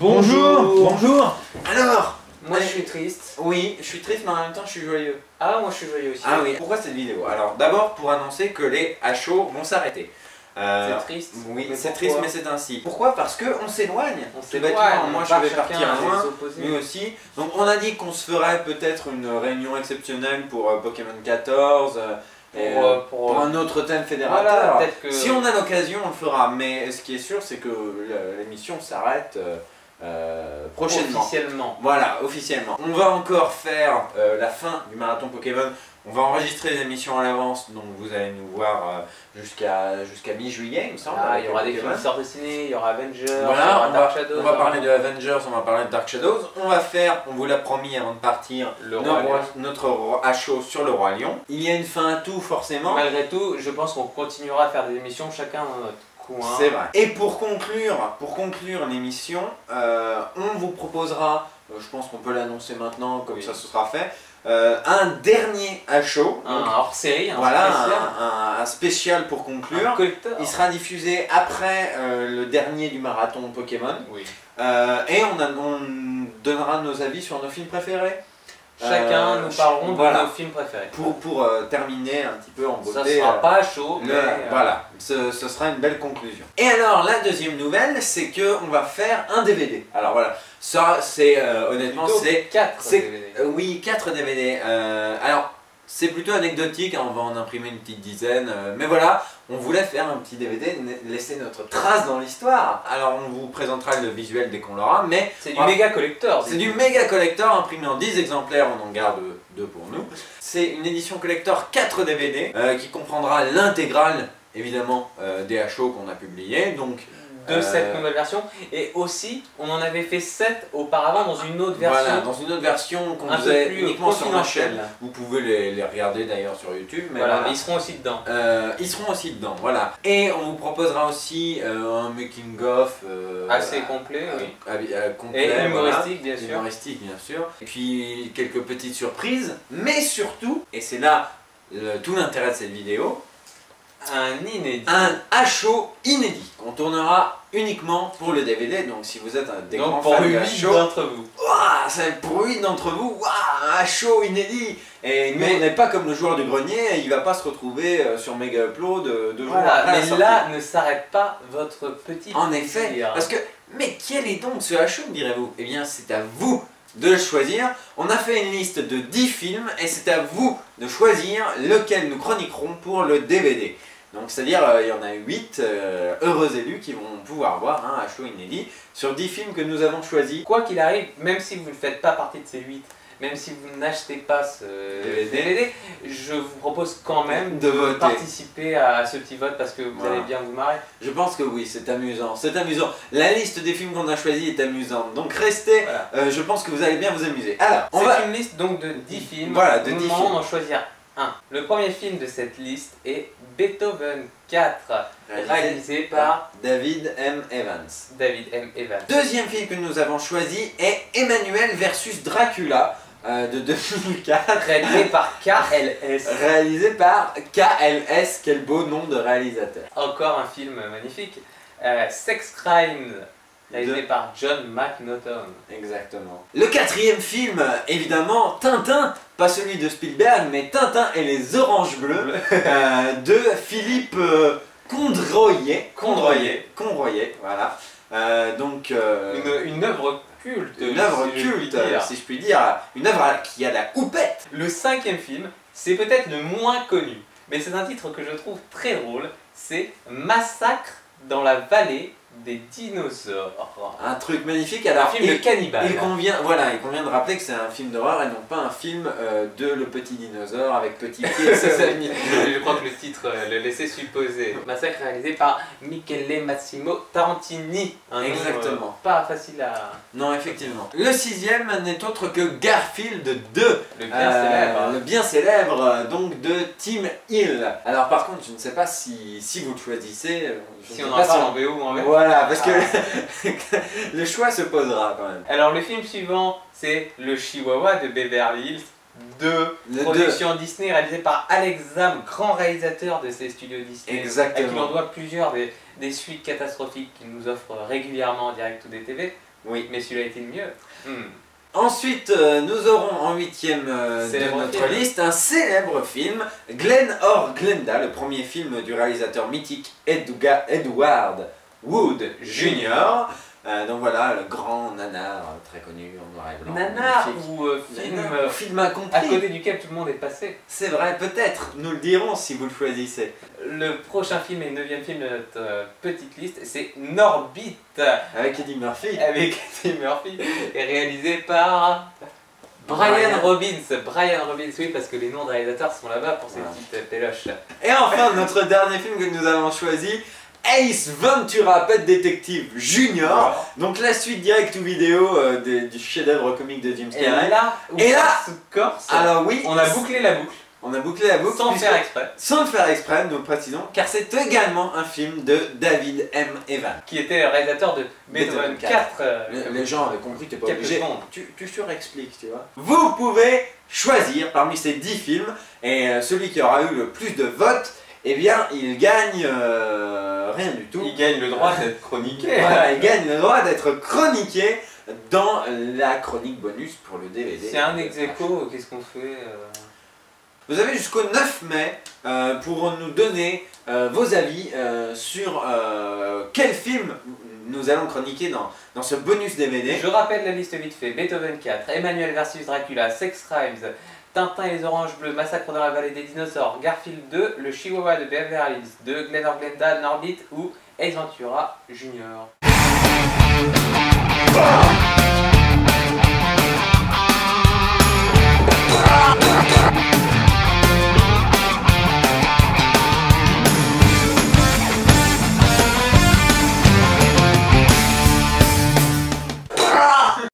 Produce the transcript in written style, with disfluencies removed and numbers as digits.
Bonjour. Bonjour. Alors, moi je suis triste. Oui, je suis triste mais en même temps je suis joyeux. Ah, moi je suis joyeux aussi. Ah oui, pourquoi cette vidéo? Alors d'abord pour annoncer que les HO vont s'arrêter. C'est triste. Oui, c'est triste mais c'est ainsi. Pourquoi? Parce qu'on s'éloigne. On s'éloigne. Moi je vais partir loin, lui aussi. Donc on a dit qu'on se ferait peut-être une réunion exceptionnelle pour Pokémon 14. Pour un autre thème fédérateur. Voilà, que... Si on a l'occasion, on le fera. Mais ce qui est sûr, c'est que l'émission s'arrête prochainement. Officiellement. Voilà, officiellement. On va encore faire la fin du marathon Pokémon. On va enregistrer les émissions à l'avance, donc vous allez nous voir jusqu'à mi-juillet, il me semble. Ah, il y aura des films qui sortent de ciné, il y aura Avengers, voilà, Dark Shadows. On va parler de Avengers, on va parler de Dark Shadows. On va faire, on vous l'a promis avant de partir, notre HO sur le Roi Lion. Il y a une fin à tout, forcément. Malgré tout, je pense qu'on continuera à faire des émissions chacun dans notre coin. C'est vrai. Et pour conclure l'émission, on vous proposera, je pense qu'on peut l'annoncer maintenant, comme ça ce sera fait, un dernier HO. Un hors-série, un spécial pour conclure. Il sera diffusé après le dernier du marathon Pokémon. Oui. Et on donnera nos avis sur nos films préférés. Chacun nous parlerons de nos films préférés. Pour terminer un petit peu en beauté. Ça sera pas chaud, mais voilà, ce sera une belle conclusion. Et alors la deuxième nouvelle, c'est que on va faire un DVD. Alors voilà, ça c'est honnêtement c'est 4 DVD. Oui, 4 DVD. Alors c'est plutôt anecdotique, hein, on va en imprimer une petite dizaine, mais voilà, on voulait faire un petit DVD, laisser notre trace dans l'histoire. Alors on vous présentera le visuel dès qu'on l'aura, mais... C'est du méga collector. C'est du méga collector imprimé en 10 exemplaires, on en garde 2 pour nous. C'est une édition collector 4 DVD qui comprendra l'intégrale, évidemment, des HO qu'on a publiés, donc... de cette nouvelle version, et aussi on en avait fait 7 auparavant dans une autre version. Voilà, dans une autre version qu'on faisait uniquement sur ma chaîne. Vous pouvez les regarder d'ailleurs sur YouTube. Mais voilà, mais ils seront aussi dedans. Ils seront aussi dedans, voilà. Et on vous proposera aussi un making of assez complet, complet, et humoristique, bien sûr. Humoristique, bien sûr. Et puis quelques petites surprises, mais surtout, et c'est là tout l'intérêt de cette vidéo, un inédit. Un HO inédit qu'on tournera uniquement pour le DVD. Donc si vous êtes des grands fans de HO, d'entre vous. C'est pour 8 d'entre vous, un HO inédit. Et nous on n'est pas comme le joueur du grenier, il va pas se retrouver sur Mega Upload 2 jours après. Mais là ne s'arrête pas votre petit En effet, parce que, mais quel est donc ce HO, me direz-vous? Eh bien c'est à vous de le choisir. On a fait une liste de 10 films et c'est à vous de choisir lequel nous chroniquerons pour le DVD. Donc c'est-à-dire il y en a 8 heureux élus qui vont pouvoir voir un HO inédit sur 10 films que nous avons choisis. Quoi qu'il arrive, même si vous ne faites pas partie de ces 8, même si vous n'achetez pas ce DVD, je vous propose quand même de participer à ce petit vote parce que vous allez bien vous marrer. Je pense que oui, c'est amusant, c'est amusant. La liste des films qu'on a choisis est amusante, donc restez, je pense que vous allez bien vous amuser. Alors, c'est une liste donc de 10 films, voilà, de 10 films. On en choisir un. Le premier film de cette liste est Beethoven 4, réalisé par David M. Evans. Deuxième film que nous avons choisi est Emmanuel versus Dracula de 2004. Réalisé par KLS. Réalisé par KLS, quel beau nom de réalisateur. Encore un film magnifique. Sex Crimes, réalisé par John McNaughton. Exactement. Le quatrième film, évidemment, Tintin, pas celui de Spielberg, mais Tintin et les Oranges Bleues, de Philippe Condroyer, voilà. Donc une œuvre culte. Une œuvre culte, si je puis dire. Une œuvre qui a la houppette. Le cinquième film, c'est peut-être le moins connu, mais c'est un titre que je trouve très drôle. C'est Massacre dans la vallée des dinosaures. Un truc magnifique. Alors, un film de cannibale. Il convient de rappeler que c'est un film d'horreur et non pas un film de Le Petit Dinosaure avec Petit Pied et ses amis. Je crois que le titre le laissait supposer. Massacre réalisé par Michele Massimo Tarantini. Exactement. Pas facile à... Non, effectivement. Le sixième n'est autre que Garfield 2. Le bien célèbre. Donc de Tim Hill. Alors par contre, je ne sais pas si vous le choisissez. Si on en parle en VO ou en VF. Voilà, parce que le choix se posera quand même. Alors le film suivant, c'est Le Chihuahua de Beverly Hills 2, production Disney réalisée par Alex Zam, grand réalisateur de ces studios Disney. Exactement. Et qui l'on doit plusieurs des suites catastrophiques qu'il nous offre régulièrement en direct ou des TV. Oui. Mais celui-là était le mieux. Ensuite, nous aurons en 8ème de notre liste un célèbre film, Glen or Glenda, le premier film du réalisateur mythique Edward Wood Jr. Donc voilà, le grand nanar très connu en noir et blanc. Nanar ou film incompris. À côté duquel tout le monde est passé. C'est vrai, peut-être, nous le dirons si vous le choisissez. Le prochain film et le 9e film de notre petite liste, c'est Norbit. Avec Eddie Murphy. Avec Eddie Murphy, et réalisé par Brian Robbins. Brian Robbins, oui, parce que les noms de réalisateurs sont là-bas pour ces petites péloches. Et enfin, notre dernier film que nous avons choisi, Ace Ventura, Pet Detective Junior, donc la suite direct ou vidéo du chef-d'œuvre comique de Jim Carrey. Et là, Corse, alors oui, on a bouclé la boucle. On a bouclé la boucle sans le faire exprès. Sans le faire exprès, nous précisons, car c'est également un film de David M. Evans. Qui était le réalisateur de Beethoven 4. Les gens avaient compris, t'es pas obligé. Tu surexpliques, tu vois. Vous pouvez choisir parmi ces 10 films, et celui qui aura eu le plus de votes, eh bien, il gagne rien du tout. Il gagne le droit d'être chroniqué. Voilà, il gagne le droit d'être chroniqué dans la chronique bonus pour le DVD. C'est un ex-aequo, qu'est-ce qu'on fait Vous avez jusqu'au 9 mai pour nous donner vos avis sur quel film nous allons chroniquer dans ce bonus DVD. Je rappelle la liste vite fait. Beethoven 4, Emmanuel vs Dracula, Sex Crimes, Tintin et les Oranges Bleues, Massacre dans la vallée des dinosaures, Garfield 2, Le Chihuahua de Beverly Hills 2, Glen or Glenda, Norbit ou Ace Ventura Junior.